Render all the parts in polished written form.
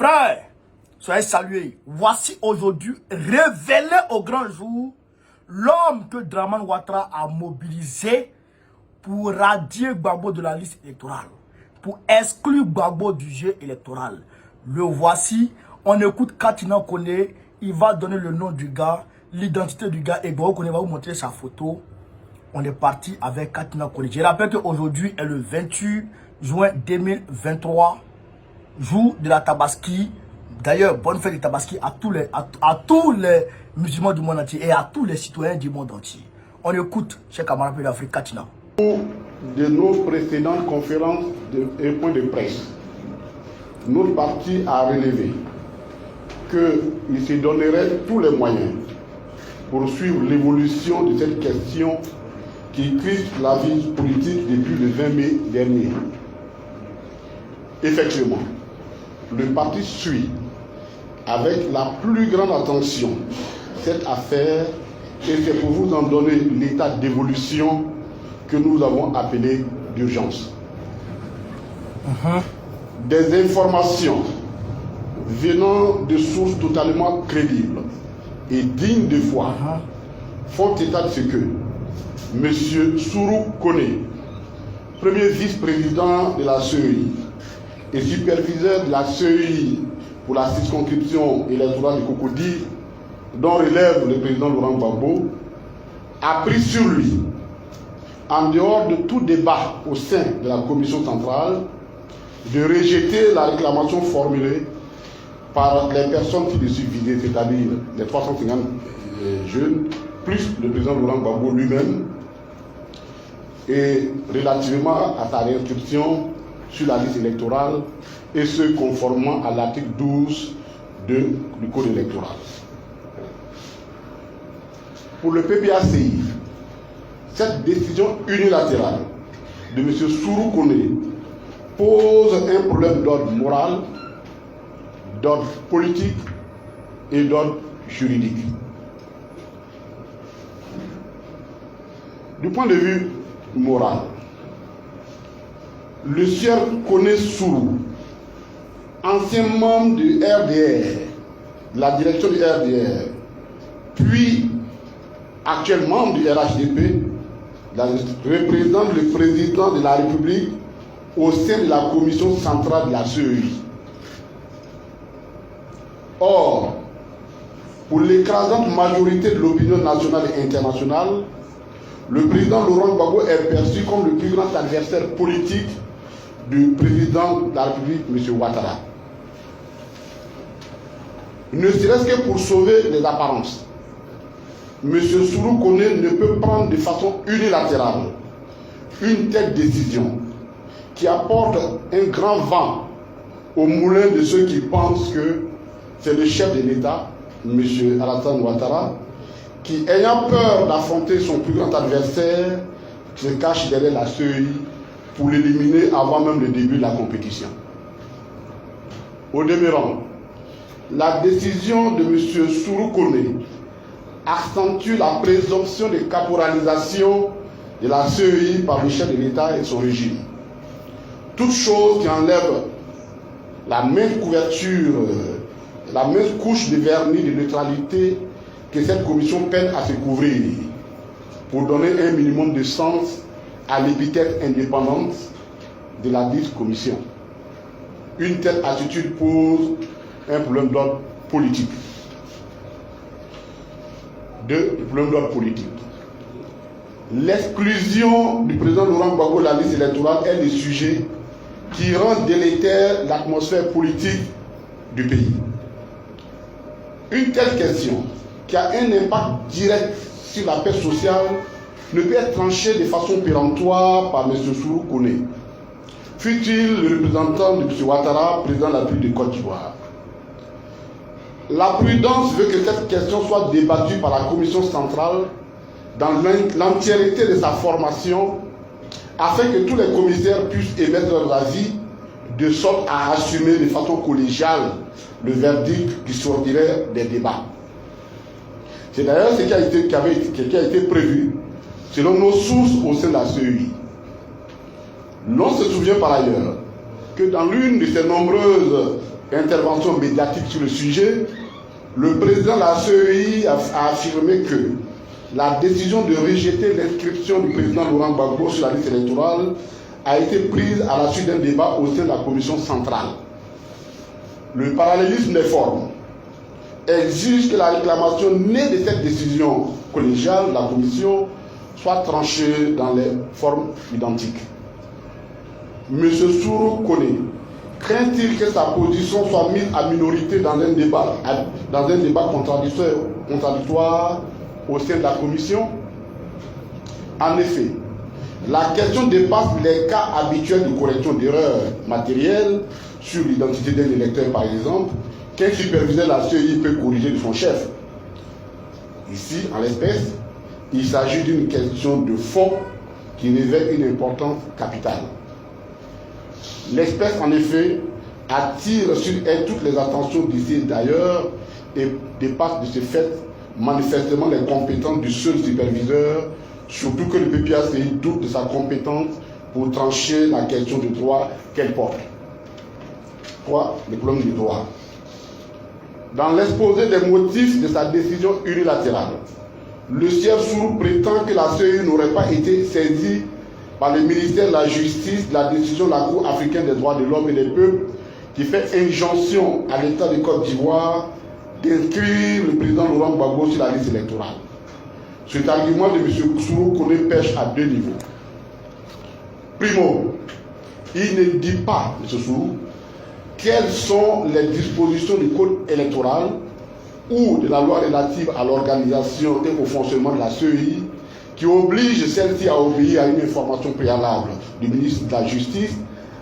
Frères, soyez salués. Voici aujourd'hui, révélé au grand jour, l'homme que Dramane Ouattara a mobilisé pour radier Gbagbo de la liste électorale, pour exclure Gbagbo du jeu électoral. Le voici, on écoute Katina Kone, il va donner le nom du gars, l'identité du gars, et Gbagbo Kone va vous montrer sa photo. On est parti avec Katina Kone. Je rappelle qu'aujourd'hui est le 28 juin 2023, jour de la Tabaski. D'ailleurs, bonne fête de Tabaski à tous les musulmans du monde entier et à tous les citoyens du monde entier. On écoute, cher camarade de l'Afrique, Katina. De nos précédentes conférences et points de presse, notre parti a relevé qu'il se donnerait tous les moyens pour suivre l'évolution de cette question qui crispe la vie politique depuis le 20 mai dernier. Effectivement, le parti suit avec la plus grande attention cette affaire et c'est pour vous en donner l'état d'évolution que nous avons appelé d'urgence. Des informations venant de sources totalement crédibles et dignes de foi font état de ce que M. Sourou Kone, premier vice-président de la CEI et superviseur de la CEI pour la circonscription électorale de Cocody, dont relève le président Laurent Gbagbo, a pris sur lui, en dehors de tout débat au sein de la commission centrale, de rejeter la réclamation formulée par les personnes qui le suivent visées, c'est-à-dire les 350 jeunes, plus le président Laurent Gbagbo lui-même, et relativement à sa réinscription sur la liste électorale, et ce conformément à l'article 12 du Code électoral. Pour le PPACI, cette décision unilatérale de M. Sourou Kone pose un problème d'ordre moral, d'ordre politique et d'ordre juridique. Du point de vue moral, le sieur Kone Sourou, ancien membre du RDR, la direction du RDR, puis actuel membre du RHDP, représente le président de la République au sein de la commission centrale de la CEI. Or, pour l'écrasante majorité de l'opinion nationale et internationale, le président Laurent Gbagbo est perçu comme le plus grand adversaire politique du président de la République, M. Ouattara. Ne serait-ce que pour sauver les apparences, M. Sourou Kone ne peut prendre de façon unilatérale une telle décision qui apporte un grand vent au moulin de ceux qui pensent que c'est le chef de l'État, M. Alassane Ouattara, qui, ayant peur d'affronter son plus grand adversaire, se cache derrière la CEI pour l'éliminer avant même le début de la compétition. Au demeurant, la décision de M. Sourou Kone accentue la présomption de caporalisation de la CEI par le chef de l'État et son régime. Toute chose qui enlève la même couverture, la même couche de vernis de neutralité que cette commission peine à se couvrir pour donner un minimum de sens à l'épithète indépendante de la dite commission. Une telle attitude pose un problème d'ordre politique. L'exclusion du président Laurent Gbagbo de la liste électorale est le sujet qui rend délétère l'atmosphère politique du pays. Une telle question, qui a un impact direct sur la paix sociale, ne peut être tranchée de façon péremptoire par M. Sourou Kone, fut-il le représentant de M. Ouattara, président de la République de Côte d'Ivoire. La prudence veut que cette question soit débattue par la commission centrale dans l'entièreté de sa formation, afin que tous les commissaires puissent émettre leurs avis de sorte à assumer de façon collégiale le verdict qui sortirait des débats. C'est d'ailleurs ce qui a été prévu selon nos sources au sein de la CEI. L'on se souvient par ailleurs que dans l'une de ces nombreuses intervention médiatique sur le sujet, le président de la CEI a affirmé que la décision de rejeter l'inscription du président Laurent Gbagbo sur la liste électorale a été prise à la suite d'un débat au sein de la commission centrale. Le parallélisme des formes exige que la réclamation née de cette décision collégiale de la commission soit tranchée dans les formes identiques. M. Sourou Kone craint-il que sa position soit mise à minorité dans un débat contradictoire au sein de la commission? En effet, la question dépasse les cas habituels de correction d'erreurs matérielles sur l'identité d'un électeur, par exemple, qu'un superviseur de la CEI peut corriger de son chef. Ici, en l'espèce, il s'agit d'une question de fond qui revêt une importance capitale. L'espèce, en effet, attire sur elle toutes les attentions d'ici et d'ailleurs et dépasse de ce fait manifestement les compétences du seul superviseur, surtout que le PPACI doute de sa compétence pour trancher la question de droit qu'elle porte. 3. Les problèmes du droit. Dans l'exposé des motifs de sa décision unilatérale, le sieur Sourou prétend que la CEI n'aurait pas été saisie par le ministère de la Justice de la décision de la Cour africaine des droits de l'homme et des peuples qui fait injonction à l'État de Côte d'Ivoire d'inscrire le président Laurent Gbagbo sur la liste électorale. Cet argument de M. Sourou Kone pêche à deux niveaux. Primo, il ne dit pas, M. Sourou, quelles sont les dispositions du code électoral ou de la loi relative à l'organisation et au fonctionnement de la CEI qui oblige celle-ci à obéir à une information préalable du ministre de la Justice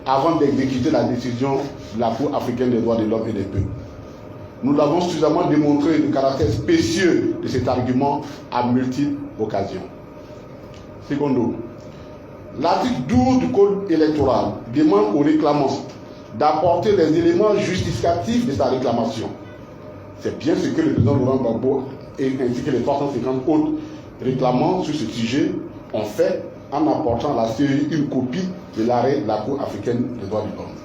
avant d'exécuter la décision de la Cour africaine des droits de l'homme et des peuples. Nous l'avons suffisamment démontré le caractère spécieux de cet argument à multiples occasions. Secondo, l'article 12 du Code électoral demande aux réclamants d'apporter les éléments justificatifs de sa réclamation. C'est bien ce que le président Laurent Gbagbo ainsi que les 350 autres réclamants sur ce sujet ont fait en apportant à la CEI une copie de l'arrêt de la Cour africaine des droits de l'homme.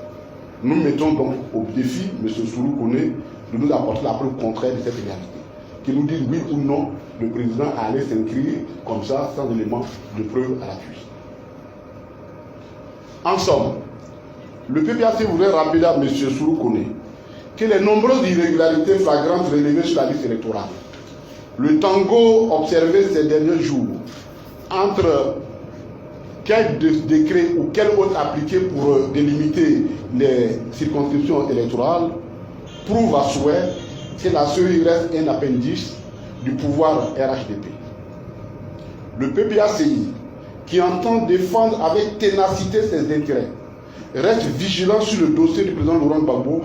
Nous mettons donc au défi M. Sourou Kone de nous apporter la preuve contraire de cette réalité. Qu'il nous dise oui ou non le président allait s'inscrire comme ça sans élément de preuve à l'appui. En somme, le PPAC voudrait rappeler à M. Sourou Kone que les nombreuses irrégularités flagrantes relevées sur la liste électorale, le tango observé ces derniers jours entre quel décret ou quel autre appliqué pour délimiter les circonscriptions électorales prouve à souhait que la CEI reste un appendice du pouvoir RHDP. Le PPACI, qui entend défendre avec ténacité ses intérêts, reste vigilant sur le dossier du président Laurent Gbagbo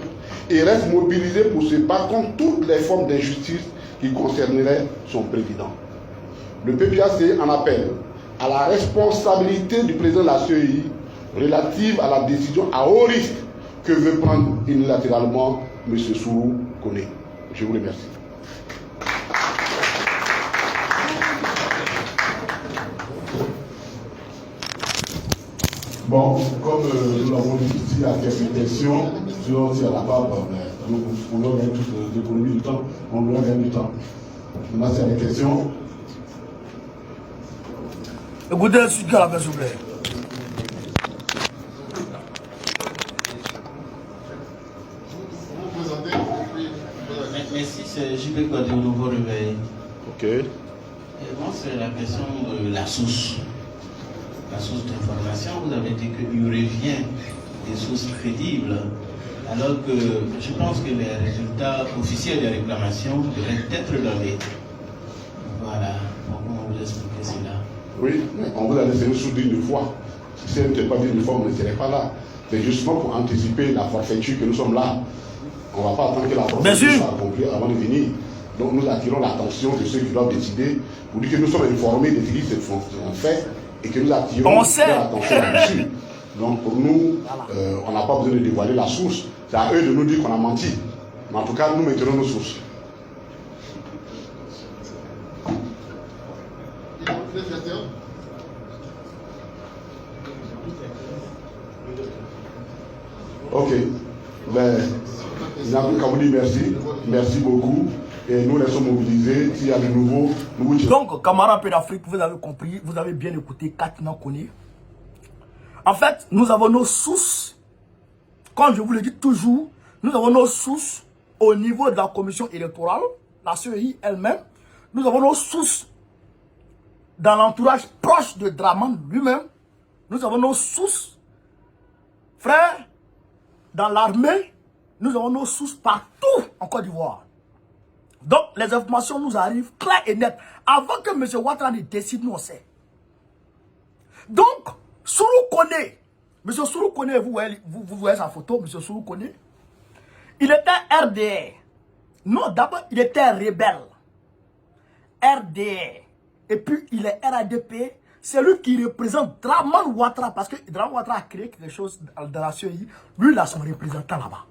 et reste mobilisé pour se battre contre toutes les formes d'injustice qui concerneraient son président. Le PPACI en appelle à la responsabilité du président de la CEI relative à la décision à haut risque que veut prendre unilatéralement M. Sourou Kone. Je vous remercie. Bon, comme nous l'avons dit ici, à quelques questions, sinon si à la part, nous voulons gagner toute l'économie du temps, on voulait gagner du temps. Maintenant, c'est les questions. Écoutez, s'il vous plaît. Merci, c'est JP Kouadi au Nouveau Réveil. Ok. Et moi, c'est la question de la source. La source d'information, vous avez dit qu'il revient des sources crédibles, alors que je pense que les résultats officiels des réclamations devraient être donnés. Voilà, comment vous expliquez cela? Oui, on vous a laissé une sourdine une fois. Si elle n'était pas dit une fois, on ne serait pas là. C'est justement pour anticiper la forfaiture que nous sommes là. On ne va pas attendre que la forfaiture soit accomplie avant de venir. Donc nous attirons l'attention de ceux qui doivent décider pour dire que nous sommes informés de ce qui se fait et que nous attirons l'attention là-dessus. Donc pour nous, on n'a pas besoin de dévoiler la source. C'est à eux de nous dire qu'on a menti. Mais en tout cas, nous maintenons nos sources. Ok. Ben, Kamoudi, merci. Merci beaucoup. Et nous restons mobilisés. S'il y a de nouveau, nous... Donc, camarades d'Afrique, vous avez compris, vous avez bien écouté Katina Kone. En fait, nous avons nos sources. Comme je vous le dis toujours, nous avons nos sources au niveau de la commission électorale, la CEI elle-même. Nous avons nos sources dans l'entourage proche de Draman lui-même. Nous avons nos sources, frère, dans l'armée. Nous avons nos sources partout en Côte d'Ivoire. Donc, les informations nous arrivent claires et nettes. Avant que M. Ouattara ne décide, nous on sait. Donc, Sourou Kone, M. Sourou Kone, vous voyez sa photo, M. Sourou Kone, il était RDR. Non, d'abord, il était rebelle. RDR. Et puis, il est RADP. C'est lui qui représente Draman Ouattara. Parce que Draman Ouattara a créé quelque chose dans la CEI. Lui, il a son représentant là-bas.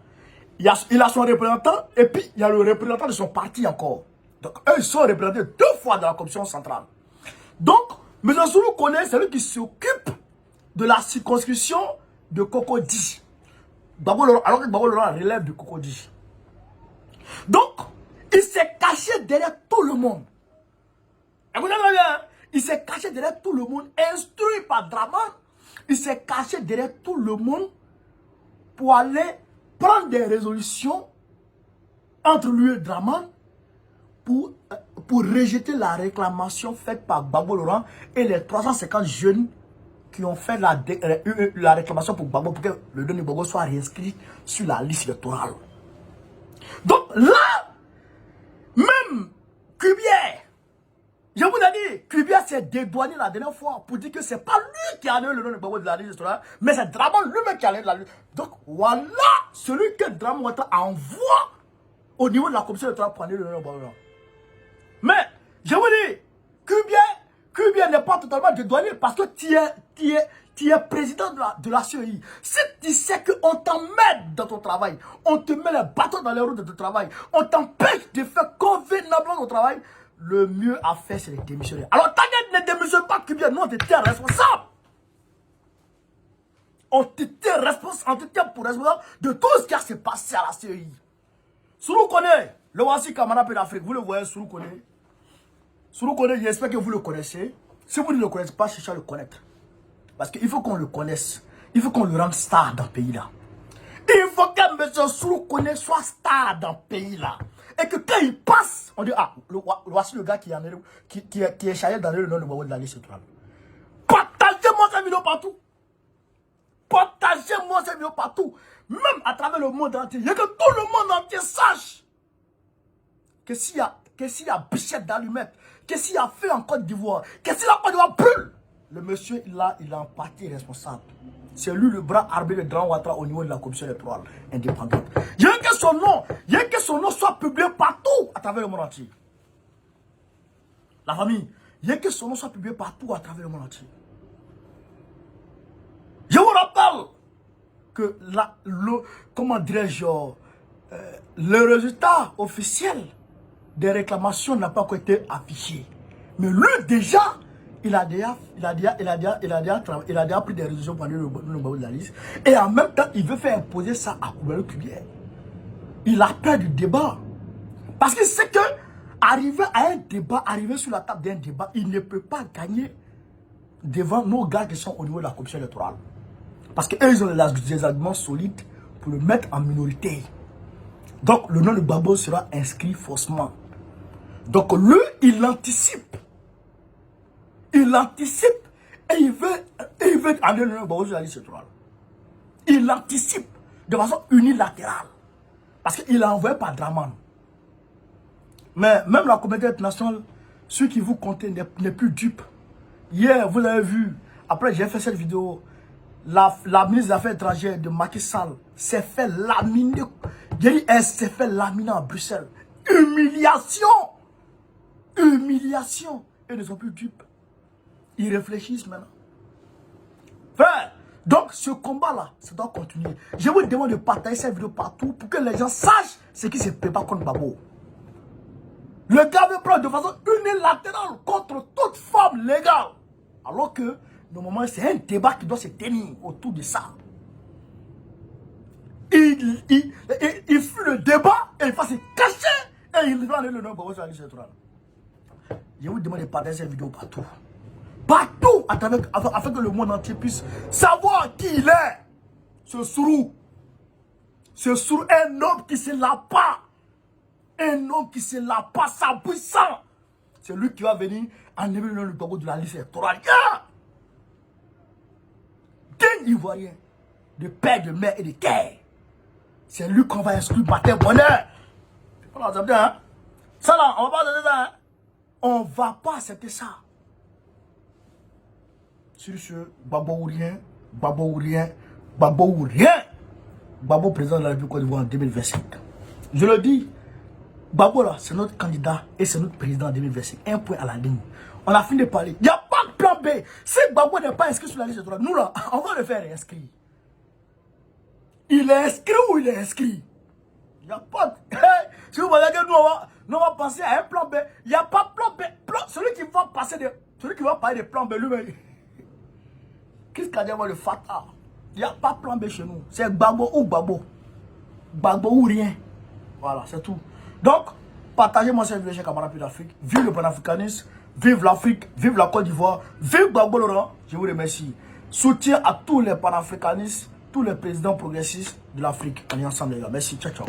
Il a son représentant et puis il y a le représentant de son parti encore. Donc, eux, ils sont représentés 2 fois dans la commission centrale. Donc, M. Sourou Kone, c'est lui qui s'occupe de la circonscription de Cocody. Alors que Gbagbo Laurent relève de Cocody. Donc, il s'est caché derrière tout le monde. Écoutez bien, il s'est caché derrière tout le monde, instruit par Draman. Il s'est caché derrière tout le monde pour aller prendre des résolutions entre lui et Draman pour rejeter la réclamation faite par Gbagbo Laurent et les 350 jeunes qui ont fait la réclamation pour Gbagbo, pour que le don de Gbagbo soit réinscrit sur la liste électorale. Donc là, même Cubière, je vous ai dit, Cubière s'est dédouané la dernière fois pour dire que c'est pas lui qui a enlevé le nom de Gbagbo de la liste électorale, mais c'est Draman lui-même qui a enlevé la liste. Donc voilà celui que Draman Ouattara envoie au niveau de la commission électorale pour enlever le nom de Gbagbo. Mais, je vous dis, Cubière n'est pas totalement dédouané parce que tu es président de la CEI. Si tu sais qu'on t'emmène dans ton travail, on te met les bâtons dans les roues de ton travail, on t'empêche de faire convenablement ton travail, le mieux à faire, c'est de démissionner. Alors, t'inquiète, ne démissionne pas, Cubière, nous, on te tient responsable. On te tient pour responsable de tout ce qui s'est passé à la CEI. Sourou Kone, le voici camarade d'Afrique, vous le voyez, Sourou Kone. Sourou Kone, j'espère que vous le connaissez. Si vous ne le connaissez pas, cherchez à le connaître. Parce qu'il faut qu'on le connaisse. Il faut qu'on le rende star dans le pays-là. Il faut que M. Sourou Kone soit star dans le pays-là. Et que quand il passe, on dit, ah, voici le gars qui est chargé dans le nom de Gbagbo de la liste électorale. Partagez-moi cette vidéo partout. Partagez-moi cette vidéo partout. Même à travers le monde entier. Il y a que tout le monde entier sache que s'il y a bichette d'allumettes, que s'il y a feu en Côte d'Ivoire, que s'il a pas de brûle, le monsieur, il est en partie responsable. C'est lui le bras armé de Draman Ouattara au niveau de la commission électorale indépendante. Il y a que son nom soit publié partout à travers le monde entier. La famille, il y a que son nom soit publié partout à travers le monde entier. Je vous rappelle que comment dirais-je, le résultat officiel des réclamations n'a pas encore été affiché. Mais lui déjà, il a déjà pris des résolutions pour aller le Gbagbo de la liste. Et en même temps, il veut faire imposer ça à Koumbelo Cubière. Il a peur du débat. Parce qu'il sait que arriver à un débat, arriver sur la table d'un débat, il ne peut pas gagner devant nos gars qui sont au niveau de la commission électorale. Parce qu'eux, ils ont des arguments solides pour le mettre en minorité. Donc, le nom de Gbagbo sera inscrit faussement. Donc, lui, il anticipe. Il anticipe et il veut enlever le nom de Gbagbo sur la liste électorale. Il anticipe de façon unilatérale. Parce qu'il a envoyé par Draman. Mais même la communauté internationale, ceux qui vous comptez n'est plus dupe. Hier, vous avez vu, après j'ai fait cette vidéo, la ministre des Affaires étrangères de Macky Sall s'est fait laminer. Elle s'est fait laminer à Bruxelles. Humiliation. Humiliation. Ils ne sont plus dupes. Ils réfléchissent maintenant. Frère, donc ce combat-là, ça doit continuer. Je vous demande de partager cette vidéo partout pour que les gens sachent ce qui se prépare contre Gbagbo. Le gars veut prendre de façon unilatérale contre toute forme légale. Alors que, normalement, c'est un débat qui doit se tenir autour de ça. il fuit le débat et il va se cacher et il va aller le nom Gbagbo sur la liste électorale. Je vous demande de partager cette vidéo partout. Partout, afin que le monde entier puisse savoir qui il est. Ce Sourou. Ce Sourou, un homme qui se l'a pas. Un homme qui se l'a pas, sa puissance. C'est lui qui va venir enlever le nom de Gbagbo de la liste électorale. Digne Ivoirien, de père, de mère et de terre. C'est lui qu'on va exclure matin bonheur. On va accepter, hein? Ça là, on va pas accepter ça, hein? On va pas accepter ça. Sur ce, Gbagbo ou rien, Gbagbo ou rien, Gbagbo ou rien. Gbagbo président de la République Côte d'Ivoire en 2025. Je le dis, Gbagbo là, c'est notre candidat et c'est notre président en 2025. Un point à la ligne. On a fini de parler. Il n'y a pas de plan B. Si Gbagbo n'est pas inscrit sur la liste électorale, nous là, on va le faire inscrire. Il est inscrit ou il est inscrit? Il n'y a pas de... Si vous voyez que nous on va passer à un plan B. Il n'y a pas de plan B. Celui qui va passer de... Celui qui va parler de plan B, lui-même... Qu'est-ce qu'il y a de Fata? Il n'y a pas de plan B chez nous. C'est Gbagbo ou Gbagbo. Gbagbo ou rien. Voilà, c'est tout. Donc, partagez-moi cette vidéo, chers camarades d'Afrique. Vive le panafricanisme. Vive l'Afrique. Vive la Côte d'Ivoire. Vive Gbagbo Laurent. Je vous remercie. Soutien à tous les panafricanistes, tous les présidents progressistes de l'Afrique. On est ensemble, les gars. Merci. Ciao, ciao.